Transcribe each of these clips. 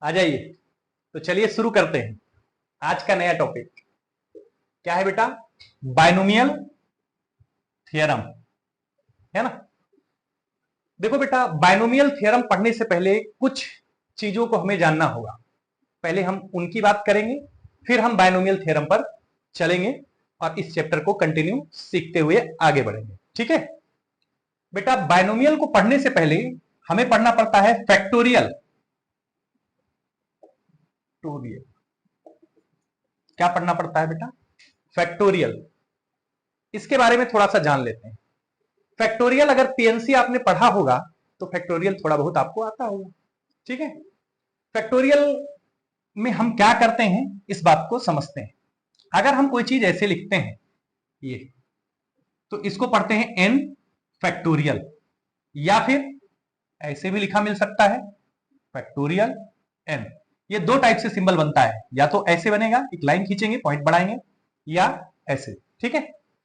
आ जाइए। तो चलिए शुरू करते हैं आज का नया टॉपिक। क्या है बेटा? बायनोमियल थ्योरम, है ना। देखो बेटा, बायनोमियल थ्योरम पढ़ने से पहले कुछ चीजों को हमें जानना होगा। पहले हम उनकी बात करेंगे, फिर हम बायनोमियल थ्योरम पर चलेंगे और इस चैप्टर को कंटिन्यू सीखते हुए आगे बढ़ेंगे। ठीक है बेटा, बायनोमियल को पढ़ने से पहले हमें पढ़ना पड़ता है फैक्टोरियल। क्या पढ़ना पड़ता है बेटा? फैक्टोरियल। इसके बारे में थोड़ा सा जान लेते हैं। फैक्टोरियल अगर पीएनसी आपने पढ़ा होगा तो फैक्टोरियल थोड़ा बहुत आपको आता होगा। ठीक है, फैक्टोरियल में हम क्या करते हैं इस बात को समझते हैं। अगर हम कोई चीज ऐसे लिखते हैं ये, तो इसको पढ़ते हैं एन फैक्टोरियल, या फिर ऐसे भी लिखा मिल सकता है फैक्टोरियल एन। ये दो टाइप से सिंबल बनता है, या तो ऐसे बनेगा, एक लाइन खींचेंगे पॉइंट बढ़ाएंगे, या ऐसे। ठीक है,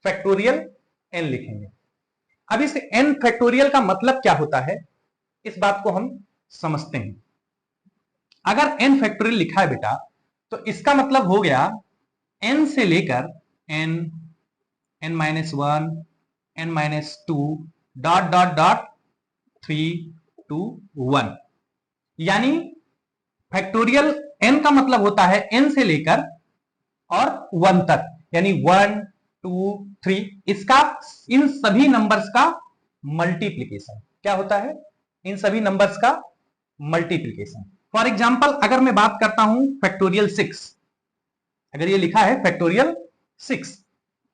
फैक्टोरियल एन लिखेंगे। अब इस एन फैक्टोरियल का मतलब क्या होता है इस बात को हम समझते हैं। अगर एन फैक्टोरियल लिखा है बेटा, तो इसका मतलब हो गया एन से लेकर N, N minus one, N minus two, dot dot dot 3 to 1। यानी फैक्टोरियल एन का मतलब होता है एन से लेकर और 1 तक, यानी 1 2 3, इसका इन सभी नंबर्स का मल्टीप्लीकेशन। क्या होता है? इन सभी नंबर्स का मल्टीप्लीकेशन। फॉर एग्जाम्पल अगर मैं बात करता हूं फैक्टोरियल 6, अगर ये लिखा है फैक्टोरियल 6,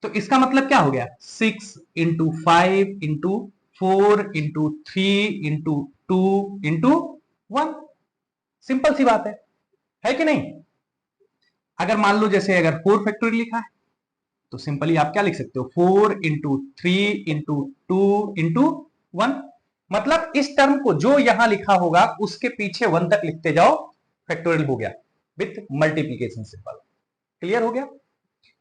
तो इसका मतलब क्या हो गया? 6 into 5 into 4 into 3 into 2 into 1। Simple सी बात है कि नहीं? अगर मान लो जैसे अगर 4 फैक्टोरियल लिखा है, तो सिंपली आप क्या लिख सकते हो? 4 इंटू 3 इंटू 2 इंटू 1। मतलब इस टर्म को जो यहां लिखा होगा उसके पीछे 1 तक लिखते जाओ, फैक्टोरियल हो गया विथ मल्टीप्लीकेशन सिंबल। क्लियर हो गया?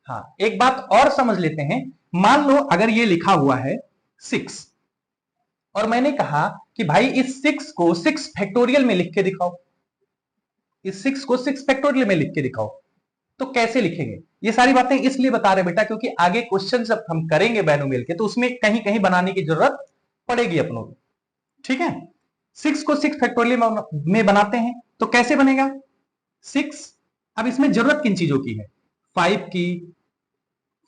हाँ, एक बात और समझ लेते हैं। मान लो अगर ये लिखा हुआ है 6, और मैंने कहा कि भाई इस 6 को 6 फैक्टोरियल में लिख के दिखाओ, इस 6 को 6 फैक्टोरियल में लिख के दिखाओ, तो कैसे लिखेंगे? ये सारी बातें इसलिए बता रहे बेटा क्योंकि आगे क्वेश्चन जब हम करेंगे बायनोमियल के, तो उसमें कहीं कहीं बनाने की जरूरत पड़ेगी अपनों को। ठीक है, 6 को 6 फैक्टोरियल में बनाते हैं, तो कैसे बनेगा 6? अब इसमें जरूरत किन चीजों की है? 5 की,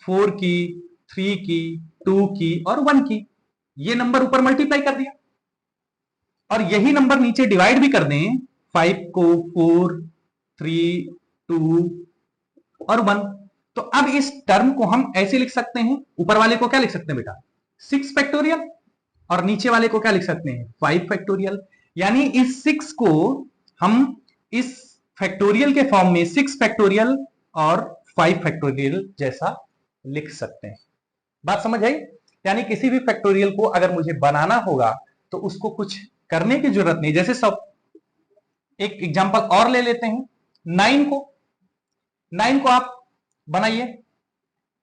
4 की, 3 की, 2 की और 1 की। ये नंबर ऊपर मल्टीप्लाई कर दिया, और यही नंबर नीचे डिवाइड भी कर दें, 5 को 4, 3, 2 और 1। तो अब इस टर्म को हम ऐसे लिख सकते हैं, ऊपर वाले को क्या लिख सकते हैं बेटा? 6 फैक्टोरियल, और नीचे वाले को क्या लिख सकते हैं? 5 फैक्टोरियल। यानी इस 6 को हम इस फैक्टोरियल के फॉर्म में 6 फैक्टोरियल और 5 फैक्टोरियल जैसा लिख सकते हैं। बात समझ आई? यानी किसी भी फैक्टोरियल को अगर मुझे बनाना होगा तो उसको कुछ करने की जरूरत नहीं। जैसे सब एक एग्जांपल और ले लेते हैं, 9 को आप बनाइए,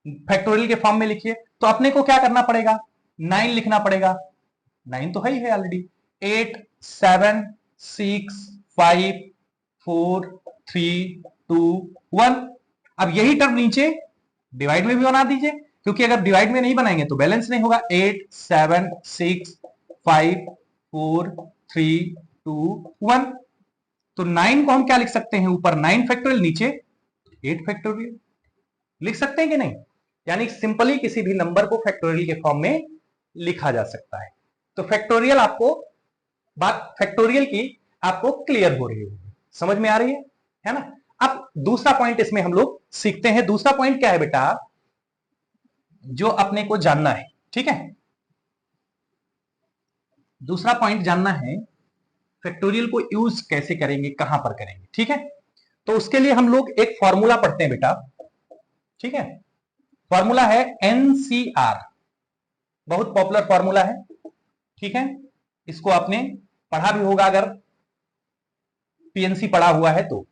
फैक्टोरियल के फॉर्म में लिखिए, तो अपने को क्या करना पड़ेगा? 9 लिखना पड़ेगा। 9 तो है ही है ऑलरेडी। 8 7 6 5 4 3 2 1। अब यही टर्म नीचे डिवाइड में भी बना दीजिए, क्योंकि अगर डिवाइड में नहीं बनाएंगे तो बैलेंस नहीं होगा। 8 7 6 5 4 3 2 1। तो 9 को हम क्या लिख सकते हैं? ऊपर 9 फैक्टोरियल, नीचे 8 फैक्टोरियल लिख सकते हैं कि नहीं? यानी सिंपली किसी भी नंबर को फैक्टोरियल के फॉर्म में लिखा जा सकता है। तो फैक्टोरियल आपको, बात फैक्टोरियल की आपको क्लियर हो रही होगी, समझ में आ रही है ना। अब दूसरा पॉइंट इसमें हम लोग सीखते हैं। दूसरा पॉइंट क्या है बेटा, जो अपने को जानना है? ठीक है, दूसरा पॉइंट जानना है फैक्टोरियल को यूज कैसे करेंगे, कहां पर करेंगे। ठीक है, तो उसके लिए हम लोग एक फॉर्मूला पढ़ते हैं बेटा। ठीक है, फॉर्मूला है एनसीआर, बहुत पॉपुलर फॉर्मूला है। ठीक है, इसको आपने पढ़ा भी होगा अगर पीएनसी पढ़ा हुआ है तो।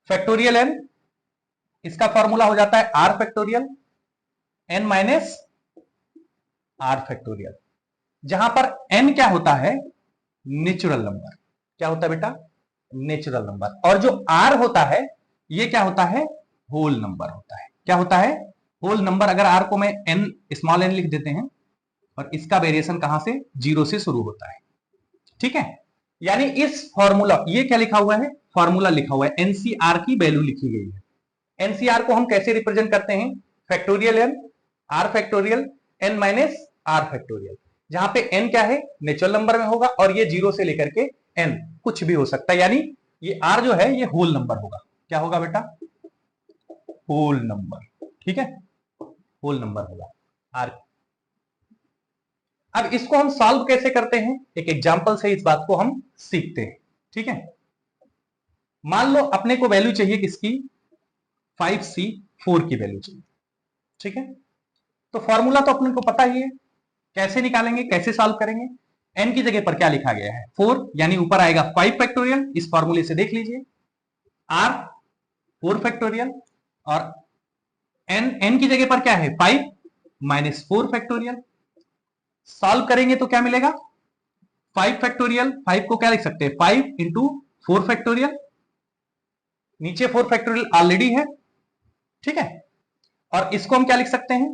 फैक्टोरियल एन, इसका फॉर्मूला हो जाता है R factorial N minus R factorial, जहां पर एन क्या होता है? Natural number. क्या होता है बेटा? Natural number. और जो आर होता है ये क्या होता है, होल नंबर होता है। क्या होता है, होल नंबर। अगर आर को मैं एन, स्मॉल एन लिख देते हैं, और इसका वेरिएशन कहां से, 0 से शुरू होता है। ठीक है, यानी इस फॉर्मूला, ये क्या लिखा हुआ है, फॉर्मूला लिखा हुआ है, एनसीआर की वैल्यू लिखी गई है। एनसीआर को हम कैसे रिप्रेजेंट करते हैं, factorial N, R factorial N minus R factorial, जहां पे एन क्या है, नेचुरल नंबर में होगा, और ये 0 से लेकर के एन कुछ भी हो सकता है, यानी ये आर जो है ये होल नंबर होगा। क्या होगा बेटा, होल नंबर। ठीक है, होल नंबर होगा आर। अब इसको हम सॉल्व कैसे करते हैं, एक एग्जांपल से इस बात को हम सीखते हैं। ठीक है, मान लो अपने को वैल्यू चाहिए किसकी, 5C4 की वैल्यू चाहिए। ठीक है, तो फॉर्मूला तो अपने को पता ही है, कैसे निकालेंगे, कैसे सॉल्व करेंगे। n की जगह पर क्या लिखा गया है, 4, यानी ऊपर आएगा 5 फैक्टोरियल, इस फॉर्मूले से देख लीजिए, r 4 फैक्टोरियल, और n की जगह पर क्या है, 5 माइनस 4 फैक्टोरियल। सॉल्व करेंगे तो क्या मिलेगा, 5 फैक्टोरियल, 5 को क्या लिख सकते हैं, 5 इंटू 4 फैक्टोरियल, नीचे 4 फैक्टोरियल ऑलरेडी है। ठीक है, और इसको हम क्या लिख सकते हैं,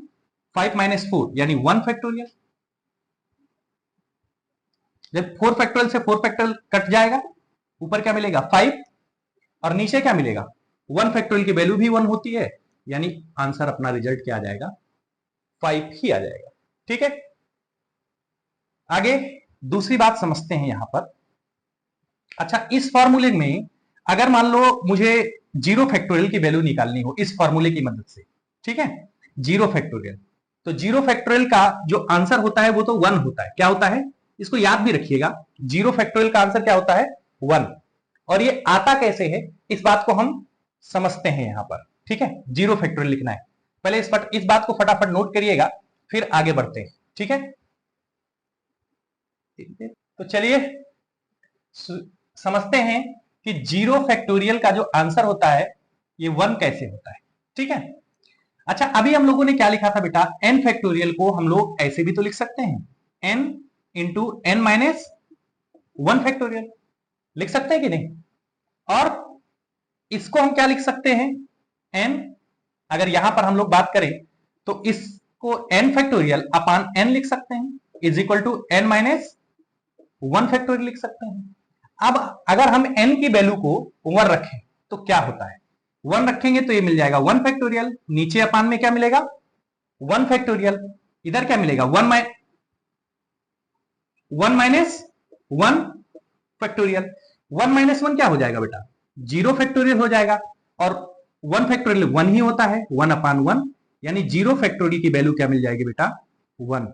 5 माइनस 4 यानी 1 फैक्टोरियल। जब 4 फैक्टोरियल से 4 फैक्टोरियल कट जाएगा, ऊपर क्या मिलेगा, 5, और नीचे क्या मिलेगा, 1 फैक्टोरियल की वैल्यू भी 1 होती है, यानी आंसर अपना रिजल्ट क्या आ जाएगा, 5 ही आ जाएगा। ठीक है, आगे दूसरी बात समझते हैं यहां पर। अच्छा, इस फॉर्मूले में अगर मान लो मुझे 0 फैक्टोरियल की वैल्यू निकालनी हो इस फॉर्मूले की मदद से, ठीक है, 0 फैक्टोरियल, तो 0 फैक्टोरियल का जो आंसर होता है वो तो 1 होता है। क्या होता है, इसको याद भी रखिएगा, 0 फैक्टोरियल का आंसर क्या होता है, 1। और ये आता कैसे है, इस बात को हम समझते हैं यहां पर। ठीक है, 0 फैक्टोरियल लिखना है, पहले इस बात को फटाफट नोट करिएगा, फिर आगे बढ़ते हैं। ठीक है, तो चलिए समझते हैं कि 0 फैक्टोरियल का जो आंसर होता है ये 1 कैसे होता है। ठीक है, अच्छा अभी हम लोगों ने क्या लिखा था बेटा, n फैक्टोरियल को हम लोग ऐसे भी तो लिख सकते हैं, n into N minus 1 factorial, लिख सकते हैं कि नहीं। और इसको हम क्या लिख सकते हैं, n, अगर यहां पर हम लोग बात करें तो इसको n फैक्टोरियल अपान n लिख सकते हैं, is equal to n minus 1 factorial लिख सकते हैं। अब अगर हम n की वैल्यू को 1 रखें तो क्या होता है, 1 रखेंगे तो ये मिल जाएगा 1 फैक्टोरियल, नीचे अपान में क्या मिलेगा, 1 फैक्टोरियल, इधर क्या मिलेगा, 1 माइनस 1 फैक्टोरियल। 1 माइनस 1 क्या हो जाएगा बेटा, 0 फैक्टोरियल हो जाएगा, और 1 फैक्टोरियल 1 ही होता है, 1 अपान 1, यानी 0 फैक्टोरियल की वैल्यू क्या मिल जाएगी बेटा, 1।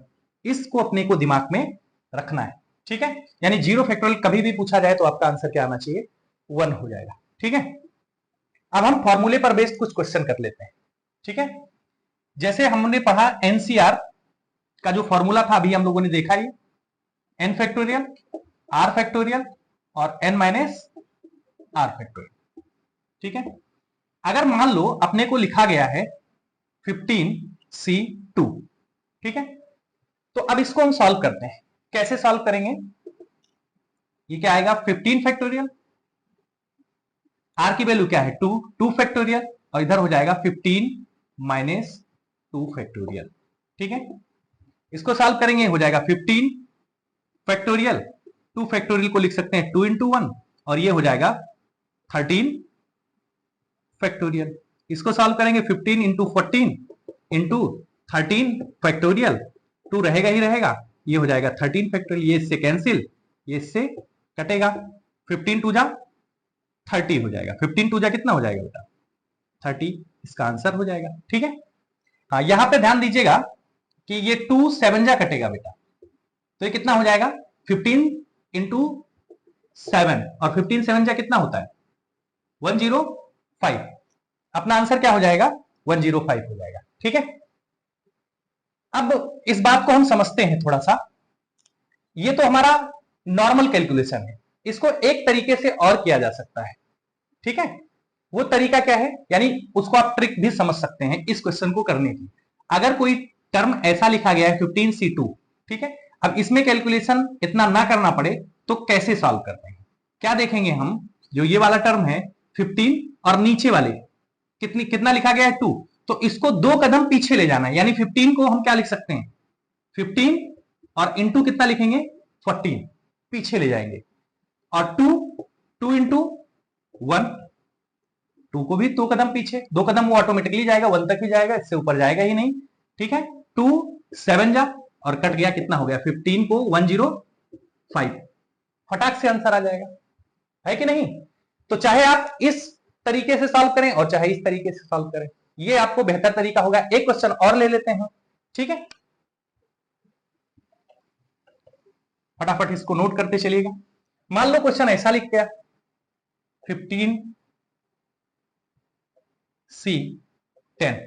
इसको अपने को दिमाग में रखना है। ठीक है, यानी 0 फैक्टोरियल कभी भी पूछा जाए तो आपका आंसर क्या आना चाहिए, 1 हो जाएगा। ठीक है, अब हम फॉर्मूले पर बेस्ड कुछ क्वेश्चन कर लेते हैं। ठीक है, जैसे हमने पढ़ा एनसीआर का जो फॉर्मूला था अभी हम लोगों ने देखा, ये एन फैक्टोरियल, आर फैक्टोरियल और एन माइनस आर फैक्टोरियल। ठीक है, अगर मान लो अपने को लिखा गया है 15C2, ठीक है, तो अब इसको हम सॉल्व करते हैं। कैसे सॉल्व करेंगे, ये क्या आएगा, 15 फैक्टोरियल, आर की वैल्यू क्या है 2 फैक्टोरियल, और इधर हो जाएगा 15 माइनस 2 फैक्टोरियल। ठीक है, इसको सॉल्व करेंगे, हो जाएगा 15 फैक्टोरियल, 2 फैक्टोरियल को लिख सकते हैं 2 इंटू 1, और ये हो जाएगा 13 फैक्टोरियल। इसको सॉल्व करेंगे 15 इंटू 14 इंटू 13 फैक्टोरियल, 2 रहेगा ही रहेगा, ये हो जाएगा 13 फैक्टोरियल, ये इससे कैंसिल, ये इससे कटेगा, 15 टू जा 30 हो जाएगा, 15 टू जा कितना हो जाएगा बेटा, 30, इसका आंसर हो जाएगा। ठीक है, हाँ यहां पे ध्यान दीजिएगा कि ये 2 7 जा कटेगा बेटा, तो ये कितना हो जाएगा, 15 इंटू 7, और 15 7 जा कितना होता है, 105, अपना आंसर क्या हो जाएगा, 105 हो जाएगा। ठीक है, अब इस बात को हम समझते हैं थोड़ा सा, ये तो हमारा नॉर्मल कैलकुलेशन है, इसको एक तरीके से और किया जा सकता है। ठीक है, वो तरीका क्या है, यानी उसको आप ट्रिक भी समझ सकते हैं इस क्वेश्चन को करने की। अगर कोई टर्म ऐसा लिखा गया है 15C2, ठीक है, अब इसमें कैलकुलेशन इतना ना करना पड़े तो कैसे सॉल्व करते हैं, क्या देखेंगे हम, जो ये वाला टर्म है 15 और नीचे वाले कितना लिखा गया है 2, तो इसको 2 कदम पीछे ले जाना है, यानी 15 को हम क्या लिख सकते हैं 15 और इंटू कितना लिखेंगे 14, पीछे ले जाएंगे, और 2 इंटू 1, 2 को भी 2 कदम पीछे, 2 कदम वो ऑटोमेटिकली जाएगा 1 तक ही जाएगा, इससे ऊपर जाएगा ही नहीं। ठीक है, 2 7 जा और कट गया, कितना हो गया 15 को 105, फटाक से आंसर आ जाएगा, है कि नहीं। तो चाहे आप इस तरीके से सॉल्व करें और चाहे इस तरीके से सॉल्व करें, ये आपको बेहतर तरीका होगा। एक क्वेश्चन और ले लेते हैं, ठीक है, फटाफट इसको नोट करते चलिएगा। मान लो क्वेश्चन ऐसा लिख गया 15C10,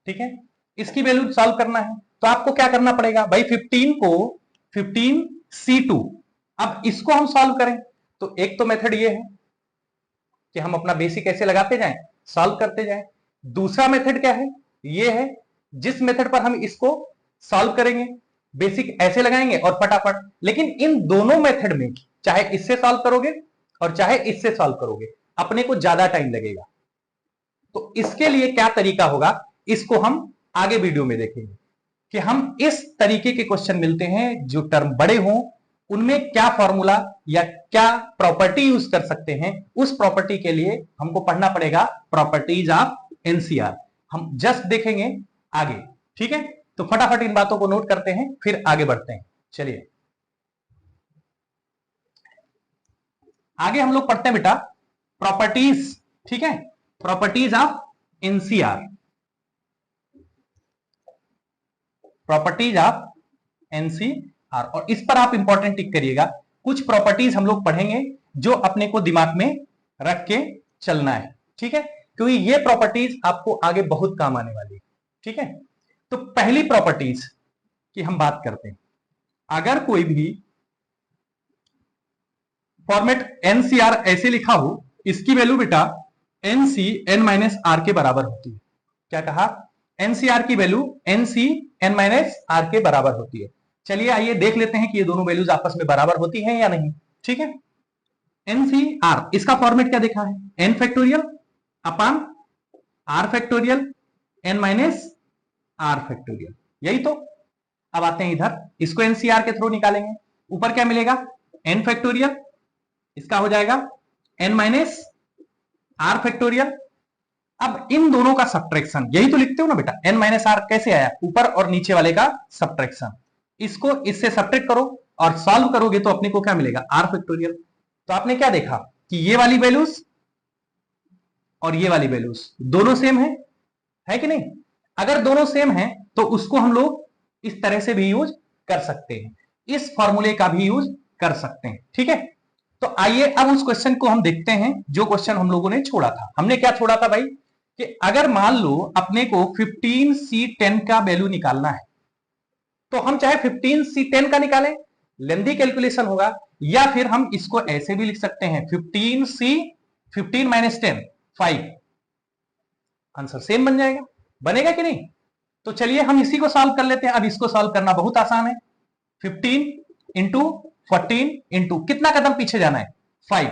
ठीक है, इसकी वैल्यू सॉल्व करना है, तो आपको क्या करना पड़ेगा भाई 15 को 15C2, अब इसको हम सॉल्व करें तो एक तो मेथड ये है कि हम अपना बेसिक ऐसे लगाते जाएं, सॉल्व करते जाएं। दूसरा मेथड क्या है, ये है जिस मेथड पर हम इसको सॉल्व करेंगे बेसिक ऐसे लगाएंगे और फटाफट, लेकिन इन दोनों मेथड में चाहे इससे सॉल्व करोगे और चाहे इससे सॉल्व करोगे अपने को ज्यादा टाइम लगेगा। तो इसके लिए क्या तरीका होगा, इसको हम आगे वीडियो में देखेंगे कि हम इस तरीके के क्वेश्चन मिलते हैं जो टर्म बड़े हों, उनमें क्या फॉर्मूला या क्या प्रॉपर्टी यूज कर सकते हैं, उस प्रॉपर्टी के लिए हमको पढ़ना पड़ेगा प्रॉपर्टीज ऑफ एनसीआर। हम जस्ट देखेंगे आगे, ठीक है। तो फटाफट इन बातों को नोट करते हैं फिर आगे बढ़ते हैं। चलिए आगे हम लोग पढ़ते हैं बेटा प्रॉपर्टीज, ठीक है, properties of NCR, properties of NCR. और इस पर आप इंपॉर्टेंट टिक करिएगा, कुछ प्रॉपर्टीज हम लोग पढ़ेंगे जो अपने को दिमाग में रख के चलना है, ठीक है, क्योंकि ये प्रॉपर्टीज आपको आगे बहुत काम आने वाली है, ठीक है। तो पहली प्रॉपर्टीज की हम बात करते हैं, अगर कोई भी फॉर्मेट एनसीआर ऐसे लिखा हो, इसकी वैल्यू बेटा एनसी एन माइनस आर के बराबर होती है। क्या कहा, एनसीआर की value NC N minus R के बराबर होती है। चलिए आइए देख लेते हैं कि ये दोनों वैल्यूज आपस में बराबर होती हैं या नहीं, ठीक है। एनसीआर इसका फॉर्मेट क्या देखा है, N factorial upon R factorial N minus R factorial, यही तो। अब आते हैं इधर, इसको एनसीआर के थ्रू निकालेंगे, ऊपर क्या मिलेगा एन फैक्टोरियल, इसका हो जाएगा एन माइनस आर फैक्टोरियल। अब इन दोनों का सब्ट्रैक्शन, यही तो लिखते हो ना बेटा, एन माइनस आर कैसे आया, ऊपर और नीचे वाले का सब्ट्रैक्शन, इसको इससे सब्ट्रैक्ट करो और सॉल्व करोगे तो अपने को क्या मिलेगा आर फैक्टोरियल। तो आपने क्या देखा कि ये वाली वैल्यूज और ये वाली वैल्यूज दोनों सेम है कि नहीं। अगर दोनों सेम है तो उसको हम लोग इस तरह से भी यूज कर सकते हैं, इस फॉर्मूले का भी यूज कर सकते हैं, ठीक है। तो आइए अब उस क्वेश्चन को हम देखते हैं जो क्वेश्चन हम लोगों ने छोड़ा था। हमने क्या छोड़ा था भाई कि अगर मान लो अपने को 15C10 का वैल्यू निकालना है तो हम चाहे 15C10 का निकालें, लेंदी कैलकुलेशन होगा, या फिर हम इसको ऐसे भी लिख सकते हैं 15 माइनस 10 5, आंसर सेम बन जाएगा, बनेगा कि नहीं। तो चलिए हम इसी को सॉल्व कर लेते हैं। अब इसको सॉल्व करना बहुत आसान है, 15 इंटू 14 इंटू कितना कदम पीछे जाना है 5,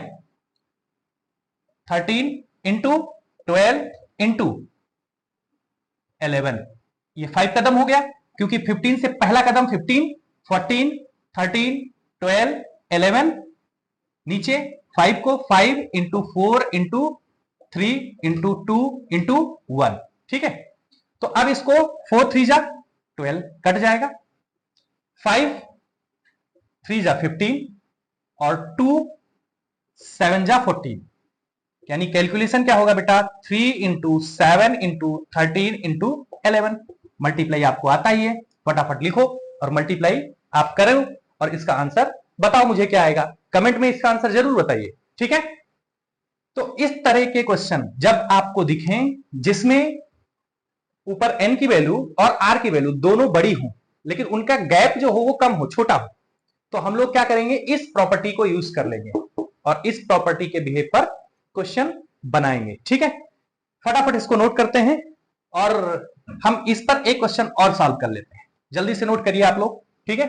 13 इंटू 12 इंटू 11, ये 5 कदम हो गया, क्योंकि 15 से पहला कदम 15, 14, 13, 12, 11, नीचे 5 को 5 इंटू 4 इंटू 3 इंटू 2 इंटू 1, ठीक है। तो अब इसको 4 3 जा 12 कट जाएगा, 5 3 जा 15 और 2 7 जा 14, यानी कैलकुलेशन क्या होगा बेटा 3 इंटू 7 इंटू 13 इंटू 11। मल्टीप्लाई आपको आता ही है, फटाफट लिखो और मल्टीप्लाई आप करो और इसका आंसर बताओ मुझे क्या आएगा, कमेंट में इसका आंसर जरूर बताइए, ठीक है। तो इस तरह के क्वेश्चन जब आपको दिखें जिसमें ऊपर एन की वैल्यू और आर की वैल्यू दोनों बड़ी हो लेकिन उनका गैप जो हो वो कम हो, छोटा हो, तो हम लोग क्या करेंगे इस प्रॉपर्टी को यूज कर लेंगे और इस प्रॉपर्टी के बिहेव पर क्वेश्चन बनाएंगे, ठीक है। फटाफट इसको नोट करते हैं और हम इस पर एक क्वेश्चन और सॉल्व कर लेते हैं। जल्दी से नोट करिए आप लोग, ठीक है।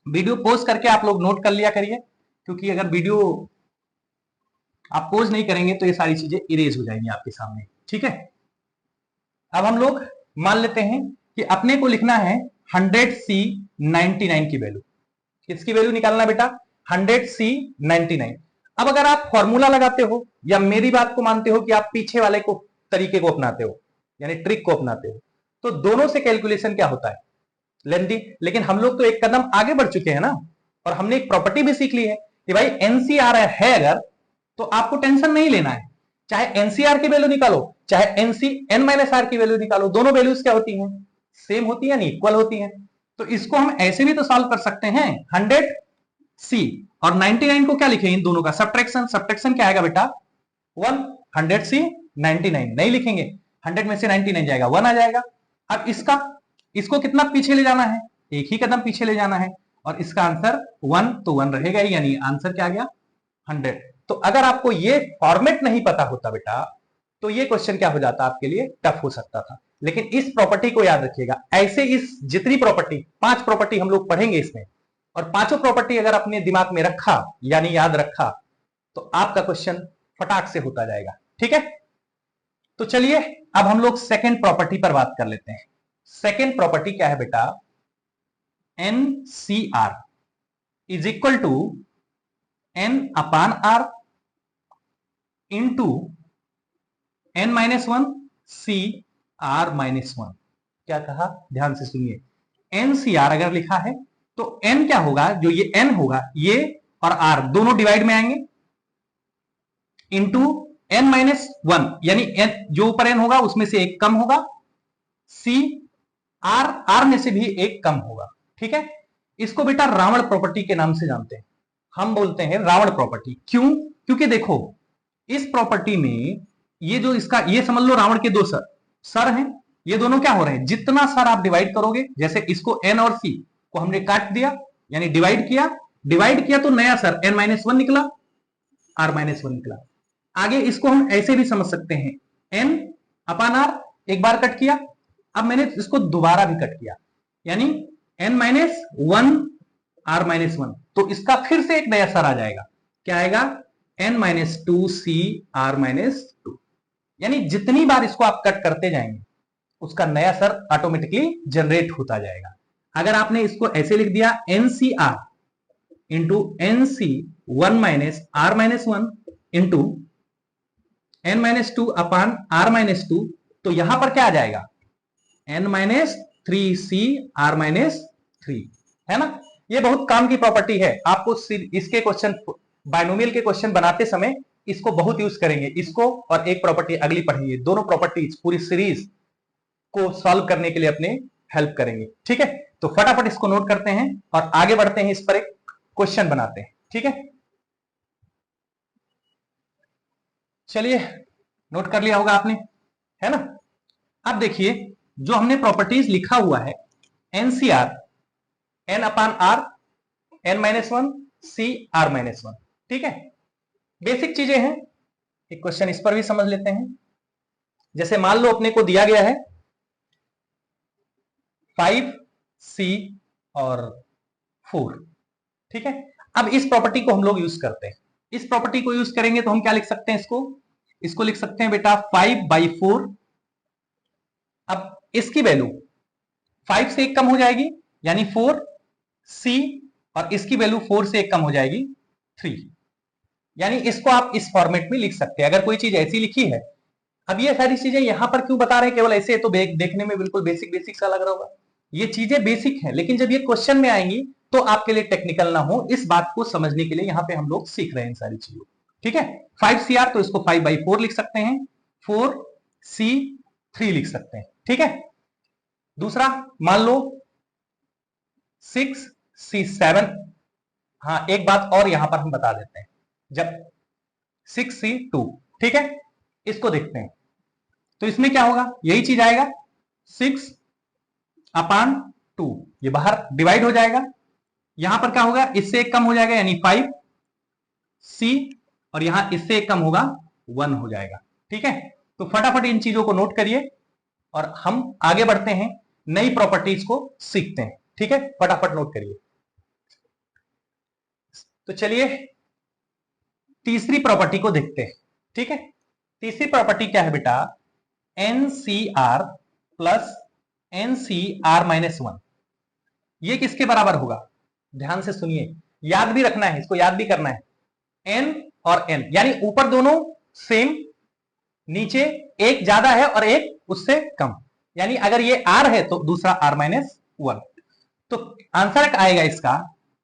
वीडियो पोज करके आप लोग नोट कर लिया करिए, क्योंकि अगर वीडियो आप पोज नहीं करेंगे तो ये सारी चीजें इरेज हो जाएंगी आपके सामने। ठीक है, अब हम लोग मान लेते हैं कि अपने को लिखना है 100C99 की वैल्यू। किसकी वैल्यू निकालना बेटा? 100C99। अब अगर आप फॉर्मूला लगाते हो या मेरी बात को मानते हो कि आप पीछे वाले को तरीके को अपनाते हो, यानी ट्रिक को अपनाते हो, तो दोनों से कैलकुलेशन क्या होता है? लेंदी। लेकिन हम लोग तो एक कदम आगे बढ़ चुके हैं ना, और हमने एक प्रॉपर्टी भी सीख ली है कि भाई एनसीआर है अगर, तो आपको टेंशन नहीं लेना है। चाहे एनसीआर की वैल्यू निकालो, चाहे एनसीएन माइनस आर की वैल्यू निकालो, दोनों वैल्यूज क्या होती हैं? सेम होती है, इक्वल होती है। तो इसको हम ऐसे भी तो सॉल्व कर सकते हैं। 100C और 99 को क्या लिखे? इन दोनों का सब्ट्रैक्शन। सब्ट्रैक्शन क्या आएगा बेटा? 1। 100C 99 नहीं लिखेंगे, 100 में से 99 जाएगा, 1 आ जाएगा। अब इसको कितना पीछे ले जाना है? एक ही कदम पीछे ले जाना है, और इसका आंसर 1 तो 1 रहेगा ही, यानी आंसर क्या आ गया? 100। तो अगर आपको ये फॉर्मेट नहीं पता होता बेटा, तो ये क्वेश्चन क्या हो जाता आपके लिए? टफ हो सकता था। लेकिन इस प्रॉपर्टी को याद रखिएगा। ऐसे इस जितनी प्रॉपर्टी, 5 प्रॉपर्टी हम लोग पढ़ेंगे इसमें, और पांचों प्रॉपर्टी अगर अपने दिमाग में रखा यानी याद रखा, तो आपका क्वेश्चन फटाक से होता जाएगा। ठीक है, तो चलिए अब हम लोग सेकेंड प्रॉपर्टी पर बात कर लेते हैं। सेकेंड प्रॉपर्टी क्या है बेटा? NCR is equal to N upon R into n-1 C R -1। क्या कहा? ध्यान से सुनिए। एनसीआर अगर लिखा है तो n क्या होगा? जो ये n होगा, ये और r दोनों डिवाइड में आएंगे, इंटू n-1, यानी n जो ऊपर n होगा उसमें से एक कम होगा, सी r में से भी एक कम होगा। ठीक है, इसको बेटा रावण प्रॉपर्टी के नाम से जानते हैं। हम बोलते हैं रावण प्रॉपर्टी। क्यों? क्योंकि देखो इस प्रॉपर्टी में ये जो इसका, ये समझ लो रावण के 2 सर हैं। ये दोनों क्या हो रहे हैं? जितना सर आप डिवाइड करोगे, जैसे इसको n और c को हमने काट दिया यानी डिवाइड किया तो नया सर n-1 निकला, r-1 निकला। आगे इसको हम ऐसे भी समझ सकते हैं, n अपान r एक बार कट किया, अब मैंने इसको दोबारा भी कट किया, यानी n-1 r-1, तो इसका फिर से एक नया सर आ जाएगा। क्या आएगा? n-2 c r-2, यानी जितनी बार इसको आप कट करते जाएंगे उसका नया सर ऑटोमेटिकली जनरेट होता जाएगा। अगर आपने इसको ऐसे लिख दिया NCR into NC1 R-1 into n-2 अपान R-2, तो यहां पर क्या आ जाएगा? n-3C R-3, है ना? ये बहुत काम की प्रॉपर्टी है। आपको इसके क्वेश्चन, बाइनोमियल के क्वेश्चन बनाते समय इसको बहुत यूज करेंगे, इसको और एक प्रॉपर्टी अगली पढ़ेंगे। दोनों प्रॉपर्टीज पूरी सीरीज को सॉल्व करने के लिए अपने हेल्प करेंगे। ठीक है, तो फटाफट इसको नोट करते हैं और आगे बढ़ते हैं, इस पर एक क्वेश्चन बनाते हैं। ठीक है, चलिए नोट कर लिया होगा आपने, है ना? अब देखिए जो हमने प्रॉपर्टीज लिखा हुआ है, NCR n upon R n-1 c r-1। ठीक है, बेसिक चीजें हैं। एक क्वेश्चन इस पर भी समझ लेते हैं। जैसे मान लो अपने को दिया गया है 5C और 4। ठीक है, अब इस प्रॉपर्टी को हम लोग यूज करते हैं। इस प्रॉपर्टी को यूज करेंगे तो हम क्या लिख सकते हैं? इसको लिख सकते हैं बेटा 5/4। अब इसकी वैल्यू 5 से एक कम हो जाएगी यानी 4C, और इसकी वैल्यू 4 से एक कम हो जाएगी 3, यानी इसको आप इस फॉर्मेट में लिख सकते हैं अगर कोई चीज ऐसी लिखी है। अब ये सारी चीजें यहां पर क्यों बता रहे हैं? केवल ऐसे तो देखने में बिल्कुल बेसिक सा लग रहा होगा। ये चीजें बेसिक हैं, लेकिन जब ये क्वेश्चन में आएंगी तो आपके लिए टेक्निकल ना हो, इस बात को समझने के लिए यहां पे हम लोग सीख रहे हैं सारी चीजों। ठीक है, 5CR तो इसको 5/4 लिख सकते हैं, 4C3 लिख सकते हैं। ठीक है, दूसरा मान लो 6C7। हाँ, एक बात और यहां पर हम बता देते हैं, जब 6C2, ठीक है, इसको देखते हैं तो इसमें क्या होगा? यही चीज आएगा, 6/2, ये बाहर डिवाइड हो जाएगा। यहां पर क्या होगा? इससे एक कम हो जाएगा यानी 5C, और यहां इससे एक कम होगा 1 हो जाएगा। ठीक है, तो फटाफट इन चीजों को नोट करिए और हम आगे बढ़ते हैं, नई प्रॉपर्टीज को सीखते हैं। ठीक है, फटाफट नोट करिए। तो चलिए तीसरी प्रॉपर्टी को देखते हैं। ठीक है, तीसरी प्रॉपर्टी क्या है बेटा, NCR प्लस NCR-1। ये किसके बराबर होगा, ध्यान से सुनिए, याद भी रखना है, इसको याद भी करना है। N और N यानी ऊपर दोनों सेम, नीचे एक ज्यादा है और एक उससे कम, यानी अगर ये R है तो दूसरा R-1। तो आंसर आएगा इसका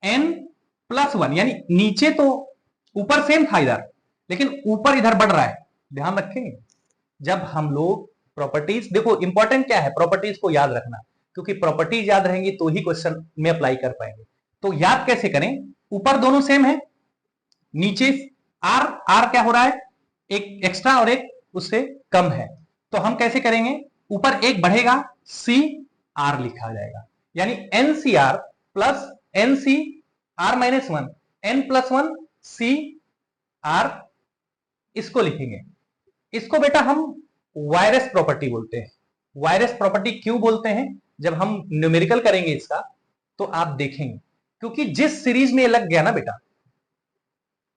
N+1, यानी नीचे तो ऊपर सेम था इधर, लेकिन ऊपर इधर बढ़ रहा है। ध्यान रखेंगे जब हम लोग प्रॉपर्टीज, देखो इंपॉर्टेंट क्या है, प्रॉपर्टीज को याद रखना, क्योंकि प्रॉपर्टीज याद रहेंगी तो ही क्वेश्चन में अप्लाई कर पाएंगे। तो याद कैसे करें, ऊपर दोनों सेम है, नीचे R क्या हो रहा है, एक एक्स्ट्रा और एक उससे कम है, तो हम कैसे करेंगे, ऊपर एक बढ़ेगा, CR लिखा जाएगा, यानी NCR plus NCR-1, N+1 CR, इसको लिखेंगे। इसको बेटा हम वायरस प्रॉपर्टी बोलते हैं। वायरस प्रॉपर्टी क्यों बोलते हैं, जब हम न्यूमेरिकल करेंगे इसका तो आप देखेंगे, क्योंकि जिस सीरीज में ये लग गया ना बेटा,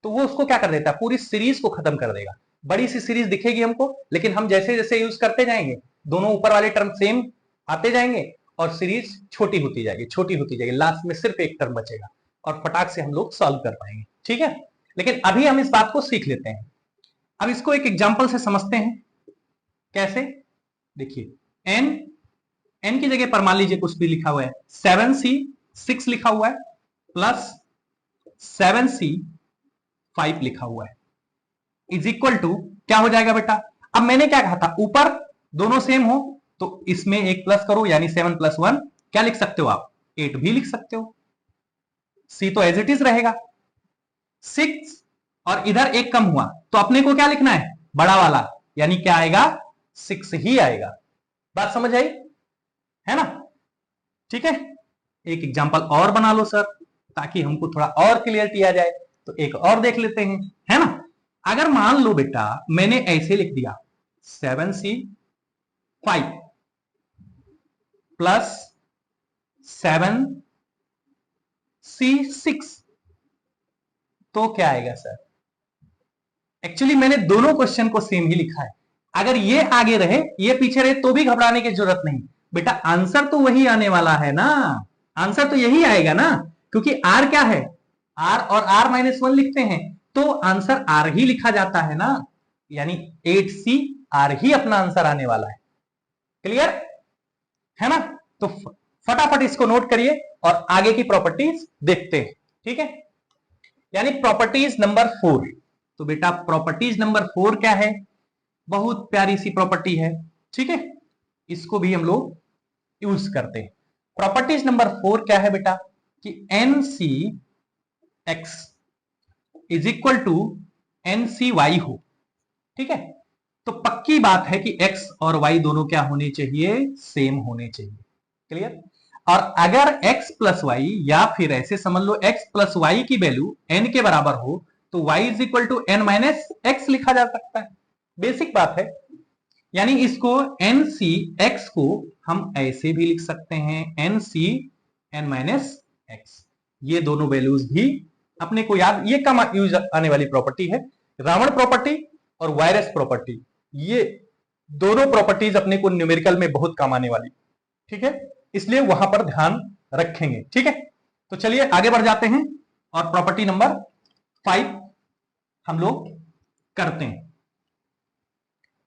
तो वो उसको क्या कर देता है, पूरी सीरीज को खत्म कर देगा। बड़ी सी सीरीज दिखेगी हमको, लेकिन हम जैसे जैसे यूज करते जाएंगे, दोनों ऊपर वाले टर्म सेम आते जाएंगे और सीरीज छोटी होती जाएगी, छोटी होती जाएगी, लास्ट में सिर्फ एक टर्म बचेगा और फटाक से हम लोग सॉल्व कर पाएंगे। ठीक है, लेकिन अभी हम इस बात को सीख लेते हैं। अब इसको एक एग्जाम्पल से समझते हैं। कैसे, देखिए n की जगह पर मान लीजिए कुछ भी लिखा हुआ है, 7C6 लिखा हुआ है प्लस 7C5 लिखा हुआ है, इज इक्वल टू क्या हो जाएगा बेटा। अब मैंने क्या कहा था, ऊपर दोनों सेम हो तो इसमें एक प्लस करो, यानी 7+1 क्या लिख सकते हो आप, 8 भी लिख सकते हो। C तो एज इट इज रहेगा, 6 और इधर एक कम हुआ तो अपने को क्या लिखना है, बड़ा वाला, यानी क्या आएगा, 6 ही आएगा। बात समझ आई है ना। ठीक है, एक एग्जांपल और बना लो सर, ताकि हमको थोड़ा और क्लियरिटी आ जाए, तो एक और देख लेते हैं, है ना। अगर मान लो बेटा मैंने ऐसे लिख दिया 7C5 प्लस 7C6, तो क्या आएगा सर। एक्चुअली मैंने दोनों क्वेश्चन को सेम ही लिखा है, अगर ये आगे रहे ये पीछे रहे तो भी घबराने की जरूरत नहीं बेटा, आंसर तो वही आने वाला है ना, आंसर तो यही आएगा ना, क्योंकि R क्या है, R और R-1 लिखते हैं तो आंसर R ही लिखा जाता है ना, यानी 8C R ही अपना आंसर आने वाला है। क्लियर है ना, तो फटाफट इसको नोट करिए और आगे की प्रॉपर्टीज देखते हैं। ठीक है, यानी प्रॉपर्टीज नंबर 4। तो बेटा प्रॉपर्टीज नंबर 4 क्या है, बहुत प्यारी सी प्रॉपर्टी है। ठीक है, इसको भी हम लोग यूज करते हैं। प्रॉपर्टीज नंबर 4 क्या है बेटा, कि NCX is equal to NCY हो। ठीक है, तो पक्की बात है कि x और y दोनों क्या होने चाहिए, सेम होने चाहिए। क्लियर, और अगर x प्लस वाई, या फिर ऐसे समझ लो x प्लस वाई की वैल्यू n के बराबर हो तो y is equal to n minus X लिखा जा सकता है। बेसिक बात है, यानी इसको NCX को हम ऐसे भी लिख सकते हैं NCn-x। ये दोनों वैल्यूज भी अपने को याद, ये कम यूज आने वाली प्रॉपर्टी है, रावण प्रॉपर्टी और वायरस प्रॉपर्टी, ये दोनों प्रॉपर्टीज अपने को न्यूमेरिकल में बहुत काम आने वाली। ठीक है, इसलिए वहां पर ध्यान रखेंगे। ठीक है, तो चलिए आगे बढ़ जाते हैं और प्रॉपर्टी नंबर 5 हम लोग करते हैं।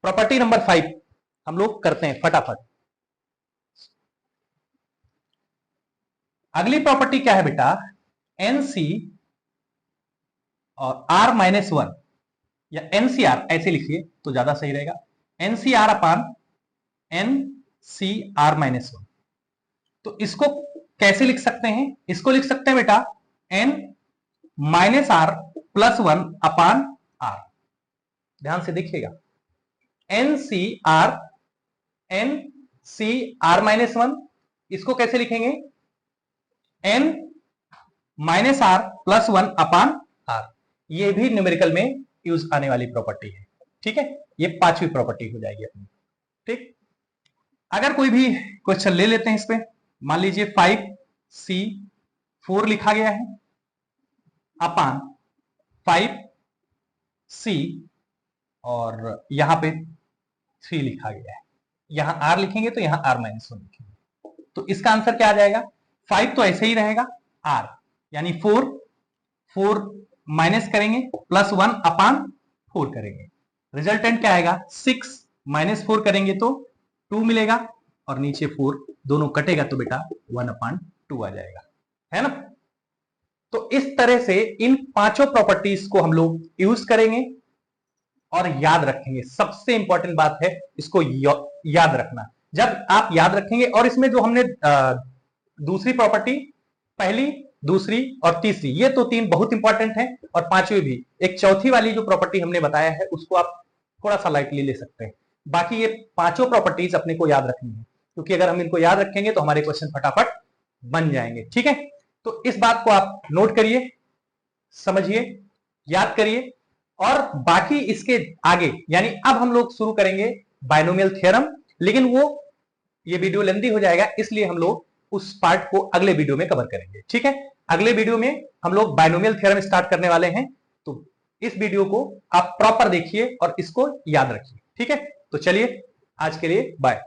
प्रॉपर्टी नंबर 5 हम लोग करते हैं फटाफट। अगली प्रॉपर्टी क्या है बेटा, NC और R-1, या NCR ऐसे लिखिए तो ज्यादा सही रहेगा, NCR अपान NCR-1। तो इसको कैसे लिख सकते हैं, इसको लिख सकते हैं बेटा N-R+1 अपान R। ध्यान से देखिएगा, NCR इसको कैसे लिखेंगे, N-R+1 अपान R। ये भी न्यूमेरिकल में यूज आने वाली प्रॉपर्टी है। ठीक है, ये 5वीं प्रॉपर्टी हो जाएगी अपनी। ठीक, अगर कोई भी क्वेश्चन ले लेते हैं इस पे, मान लीजिए 5C4 लिखा गया है, अपान 5c और यहां पे 3 लिखा गया है, यहां r लिखेंगे तो यहां r माइनस 1 लिखेंगे, तो इसका आंसर क्या आ जाएगा? 5 तो ऐसे ही रहेगा, r यानी 4 माइनस करेंगे प्लस 1 अपान 4 करेंगे, रिजल्टेंट क्या आएगा? 6 माइनस 4 करेंगे तो 2 मिलेगा और नीचे 4 दोनों कटेगा तो बेटा 1 अपान 2 आ जाएगा, है ना। तो इस तरह से इन पांचों प्रॉपर्टीज को हम लोग यूज करेंगे और याद रखेंगे। सबसे इंपॉर्टेंट बात है इसको याद रखना। जब आप याद रखेंगे और इसमें जो हमने दूसरी प्रॉपर्टी, पहली, दूसरी और तीसरी, ये तो तीन बहुत इंपॉर्टेंट है, और पांचवी भी, एक चौथी वाली जो प्रॉपर्टी हमने बताया है उसको आप थोड़ा सा लाइटली ले सकते हैं। बाकी ये पांचों प्रॉपर्टीज अपने को याद रखनी है, क्योंकि अगर हम इनको याद रखेंगे तो हमारे क्वेश्चन फटाफट बन जाएंगे, ठीक है। तो इस बात को आप नोट करिए, समझिए, याद करिए, और बाकी इसके आगे यानी अब हम लोग शुरू करेंगे बायनोमियल थ्योरम, लेकिन वो ये वीडियो लेंदी हो जाएगा, इसलिए हम लोग उस पार्ट को अगले वीडियो में कवर करेंगे, ठीक है। अगले वीडियो में हम लोग बायनोमियल थ्योरम स्टार्ट करने वाले हैं, तो इस वीडियो को आप प्रॉपर देखिए और इसको याद रखिए, ठीक है। तो चलिए आज के लिए बाय।